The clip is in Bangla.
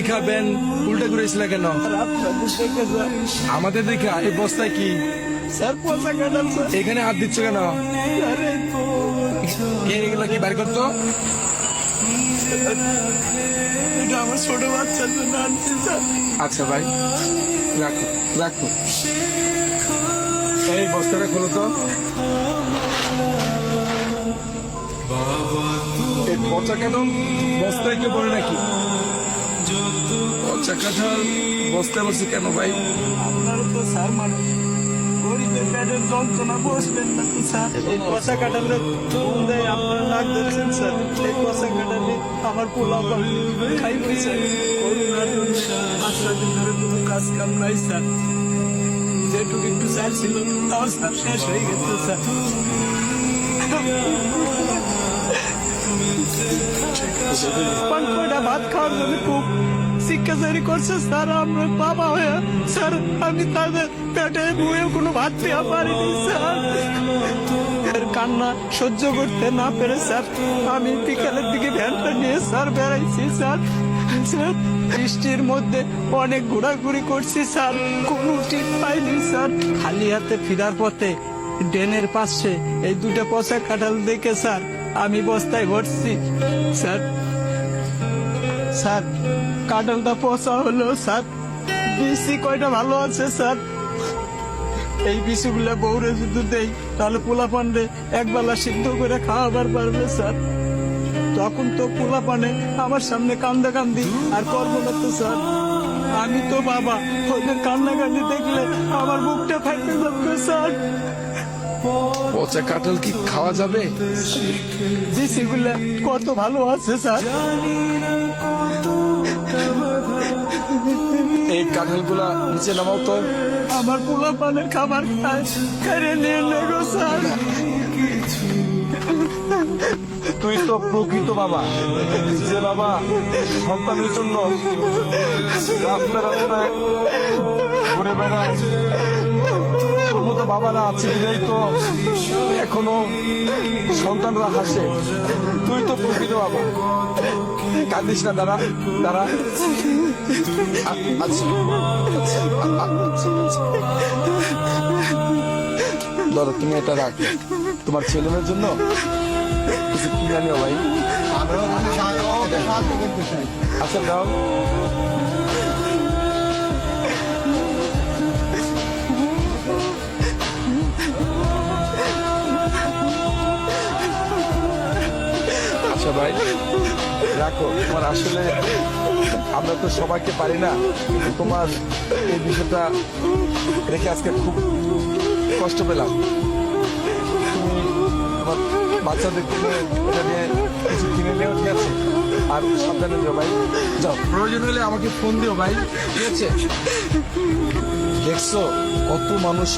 খাবেন উল্টা ঘুরেছিল কেন? আমাদের দেখা এই বস্তায় কি স্যার পচা কাটাল স্যার। এখানে হাত দিচ্ছ কেন? আরে কে এগুলো কি বার করতো? এটা আমার ছোট বাচ্চার জন্য আনছি স্যার। আচ্ছা ভাই, রাখো রাখো। এই বস্তাটা খোলো তো। এই পচা কাঁঠাল বস্তায় কেউ পড়ে নাকি? পচা কাঁঠাল বস্তায় বসে কেন ভাই? আপনার তো স্যার মানে গরিবের পেটের যন্ত্রণা বসবেন না তো স্যার। এই পচা কাটালে ফুল দেয় আপনারা নাক ধরছেন স্যার। এই পচা কাটালে আমার পোলা খাই পয়সা করোনার জন্য 5 দিন ধরে কোনো কাজ কাম নাই স্যার। যেটুকু একটু স্যার ছিল তাও স্যার শেষ হয়ে গেছে স্যার। কয়টা ভাত খাওয়ার জন্য খুব শিক্ষাচারী করছে স্যার। আমরা বাবা হয়ে স্যার আমি তাদের পেটে বয়ে কোনো ভাত দেওয়া পারিনি স্যার। এর কান্না সহ্য করতে না পেরে স্যার আমি বিকালের দিকে ভ্যানটা নিয়ে স্যার বেড়াইছি স্যার। স্যার বৃষ্টির মধ্যে অনেক ঘোরাঘুরি করছি স্যার, কোনো ঠিক পাইনি স্যার। খালি হাতে ফেরার পথে ড্রেনের পাশে এই দুটো পচা কাঁঠাল দেখে স্যার আমি বস্তায় ভরছি স্যার। স্যার কাঁঠালটা পচা হলো স্যার, বিসি কয়টা ভালো আছে স্যার। এই বিসিগুলা বউরে যদি দেই তাহলে পোলা পান্ডে একবেলা সিদ্ধ করে খাওয়াবার পারবে স্যার। তখন তো পোলা পানে আমার সামনে কান্দা কান্দি আর করবো না তো স্যার। আমি তো বাবা, ওদের কান্না কান্দি দেখলে আমার বুকটা ফাইতে যাবে স্যার। পচা কাঁঠাল কি খাওয়া যাবে? বিসিগুলা কত ভালো আছে স্যার। এই কাঁঠাল গুলা নিচে নামাও তো। আমার পোলা পানের খাবার খায় কেড়ে নিয়ে নেগো স্যার। তুই তো প্রকৃত বাবা, যে বাবা সন্তানের জন্য রাস্তায় রাস্তায় ঘুরে বেড়ায়। তোর মতো বাবারা আছে বিধাই তো এখনো সন্তানরা হাসে। তুই তো প্রকৃত বাবা, কাঁদিস না। দাঁড়া দাঁড়া। আচ্ছা ধরো, তুমি এটা রাখো তোমার ছেলে মেয়ের জন্য কিছু কিনে নিও ভাই। আচ্ছা দাও। আচ্ছা ভাই রাখো। তোমার আসলে আমরা তো সবাইকে পারি না, কিন্তু তোমার এই বিষয়টা রেখে আজকে খুব কষ্ট পেলাম। তুমি তোমার বাচ্চাদেরকে এটা নিয়ে কিছু কিনে নিও, ঠিক আছে? আর সাবধানে দিও ভাই। যাও, প্রয়োজন হলে আমাকে ফোন দিও ভাই, ঠিক আছে? দেখছো কত মানুষ